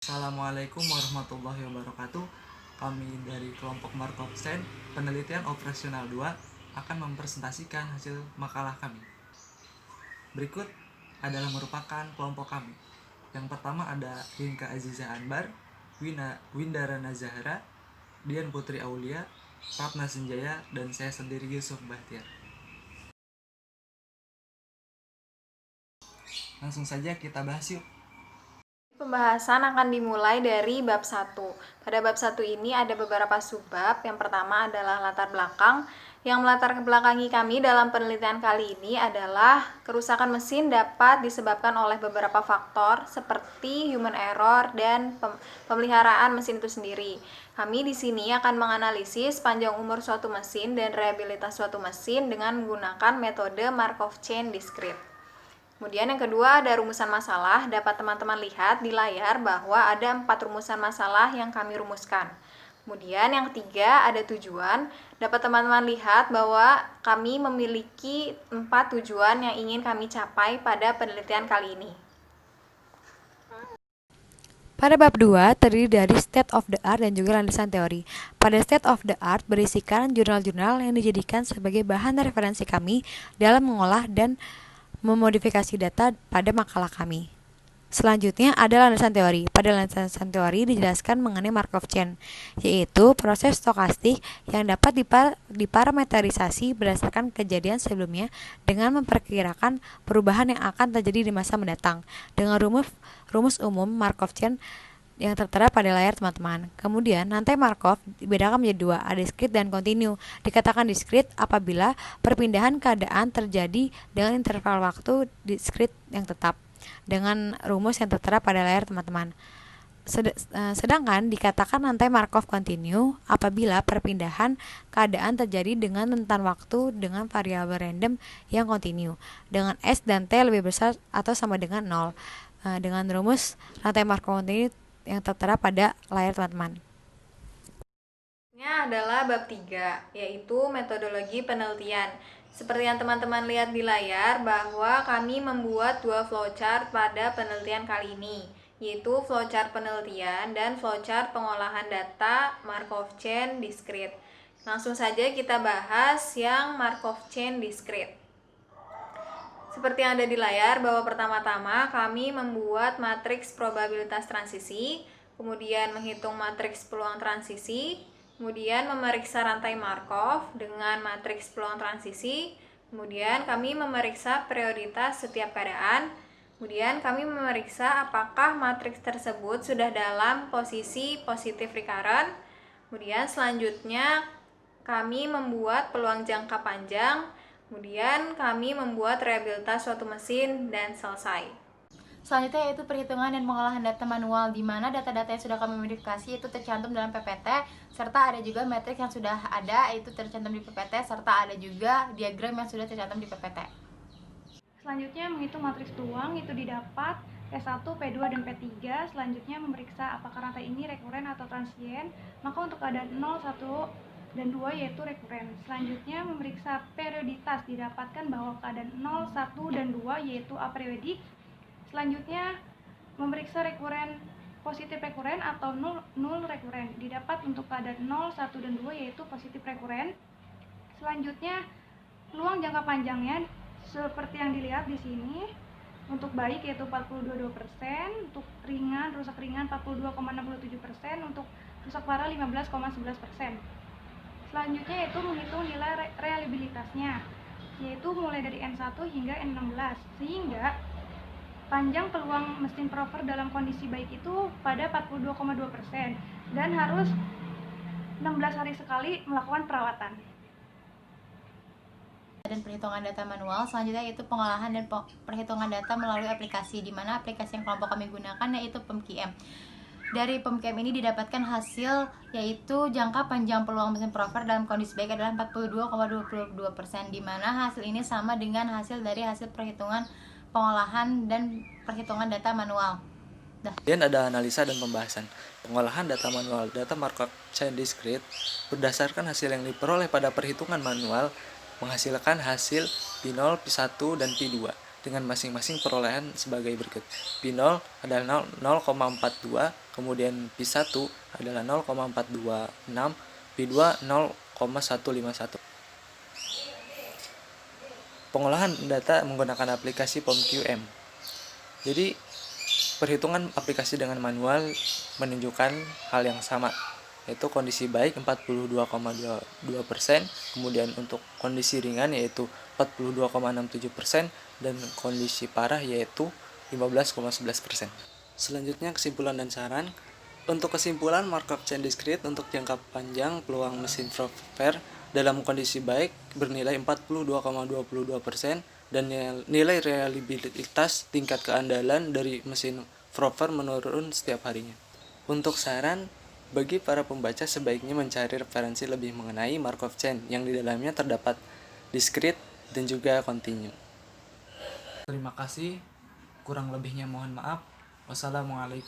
Assalamualaikum warahmatullahi wabarakatuh. Kami dari kelompok Markov Chain Penelitian Operasional 2 akan mempresentasikan hasil makalah kami. Berikut adalah merupakan kelompok kami. Yang pertama ada Rinka Aziza Anbar, Windarana Zahra, Dian Putri Aulia, Ratna Senjaya, dan saya sendiri Yusuf Bahtiar. Langsung saja kita bahas yuk. Pembahasan akan dimulai dari bab 1. Pada bab 1 ini ada beberapa subbab. Yang pertama adalah latar belakang. Yang melatar belakangi kami dalam penelitian kali ini adalah kerusakan mesin dapat disebabkan oleh beberapa faktor seperti human error dan pemeliharaan mesin itu sendiri. Kami di sini akan menganalisis panjang umur suatu mesin dan reliabilitas suatu mesin dengan menggunakan metode Markov Chain Discrete. Kemudian yang kedua ada rumusan masalah. Dapat teman-teman lihat di layar bahwa ada 4 rumusan masalah yang kami rumuskan. Kemudian yang ketiga ada tujuan. Dapat teman-teman lihat bahwa kami memiliki 4 tujuan yang ingin kami capai pada penelitian kali ini. Pada bab 2 terdiri dari state of the art dan juga landasan teori. Pada state of the art berisikan jurnal-jurnal yang dijadikan sebagai bahan referensi kami dalam mengolah dan memodifikasi data pada makalah kami. Selanjutnya ada landasan teori. Pada landasan teori dijelaskan mengenai Markov Chain, yaitu proses stokastik yang dapat diparameterisasi berdasarkan kejadian sebelumnya dengan memperkirakan perubahan yang akan terjadi di masa mendatang dengan rumus umum Markov Chain yang tertera pada layar teman-teman. Kemudian, rantai Markov dibedakan menjadi 2, ada diskrit dan kontinu. Dikatakan diskrit apabila perpindahan keadaan terjadi dengan interval waktu diskrit yang tetap, dengan rumus yang tertera pada layar teman-teman. Sedangkan dikatakan rantai Markov kontinu apabila perpindahan keadaan terjadi dengan rentan waktu dengan variabel random yang kontinu, dengan S dan T lebih besar atau sama dengan 0, dengan rumus rantai Markov kontinu yang tertera pada layar teman-teman. Ini adalah bab 3, yaitu metodologi penelitian. Seperti yang teman-teman lihat di layar bahwa kami membuat 2 flowchart pada penelitian kali ini, yaitu flowchart penelitian dan flowchart pengolahan data Markov Chain Discrete. Langsung saja kita bahas yang Markov Chain Discrete. Seperti yang ada di layar bahwa pertama-tama kami membuat matriks probabilitas transisi, kemudian menghitung matriks peluang transisi, kemudian memeriksa rantai Markov dengan matriks peluang transisi, kemudian kami memeriksa prioritas setiap keadaan, kemudian kami memeriksa apakah matriks tersebut sudah dalam posisi positif recurrent, kemudian selanjutnya kami membuat peluang jangka panjang, kemudian kami membuat reliabilitas suatu mesin dan selesai. Selanjutnya yaitu perhitungan dan pengolahan data manual, di mana data-data yang sudah kami modifikasi itu tercantum dalam PPT, serta ada juga metrik yang sudah ada itu tercantum di PPT, serta ada juga diagram yang sudah tercantum di PPT. Selanjutnya menghitung matriks peluang itu didapat P1, P2, dan P3. Selanjutnya memeriksa apakah rantai ini rekuren atau transien. Maka untuk keadaan 0, 1, dan 2 yaitu rekuren. Selanjutnya memeriksa perioditas, didapatkan bahwa keadaan 0, 1, dan 2 yaitu apriodik. Selanjutnya memeriksa rekuren positif rekuren atau nul rekuren, didapat untuk keadaan 0, 1, dan 2 yaitu positif rekuren. Selanjutnya peluang jangka panjangnya seperti yang dilihat di sini. Untuk baik yaitu 42,2%, untuk ringan, rusak ringan 42,67%, untuk rusak parah 15,11%. Selanjutnya yaitu menghitung nilai reliabilitasnya, yaitu mulai dari N1 hingga N16, sehingga panjang peluang mesin prover dalam kondisi baik itu pada 42,2% dan harus 16 hari sekali melakukan perawatan. Dan perhitungan data manual selanjutnya yaitu pengolahan dan perhitungan data melalui aplikasi, di mana aplikasi yang kelompok kami gunakan yaitu PEMQM. Dari PEMQM ini didapatkan hasil yaitu jangka panjang peluang mesin prover dalam kondisi baik adalah 42,22%, di mana hasil ini sama dengan hasil dari hasil perhitungan pengolahan dan perhitungan data manual. Kemudian ada analisa dan pembahasan. Pengolahan data manual data Markov Chain Discrete berdasarkan hasil yang diperoleh pada perhitungan manual menghasilkan hasil P0, P1, dan P2. dengan masing-masing perolehan sebagai berikut. P0 adalah 0,42, kemudian P1 adalah 0,426, P2 0,151. Pengolahan data menggunakan aplikasi POMQM. Jadi, perhitungan aplikasi dengan manual menunjukkan hal yang sama, yaitu kondisi baik 42,22%, kemudian untuk kondisi ringan yaitu 42,67%, dan kondisi parah yaitu 15,11%. Selanjutnya kesimpulan dan saran. Untuk kesimpulan, Markov chain discrete untuk jangka panjang peluang mesin Frover dalam kondisi baik bernilai 42,22% dan nilai reliabilitas tingkat keandalan dari mesin Frover menurun setiap harinya. Untuk saran, bagi para pembaca sebaiknya mencari referensi lebih mengenai Markov chain yang di dalamnya terdapat discrete dan juga continue. Terima kasih, kurang lebihnya mohon maaf. Wassalamualaikum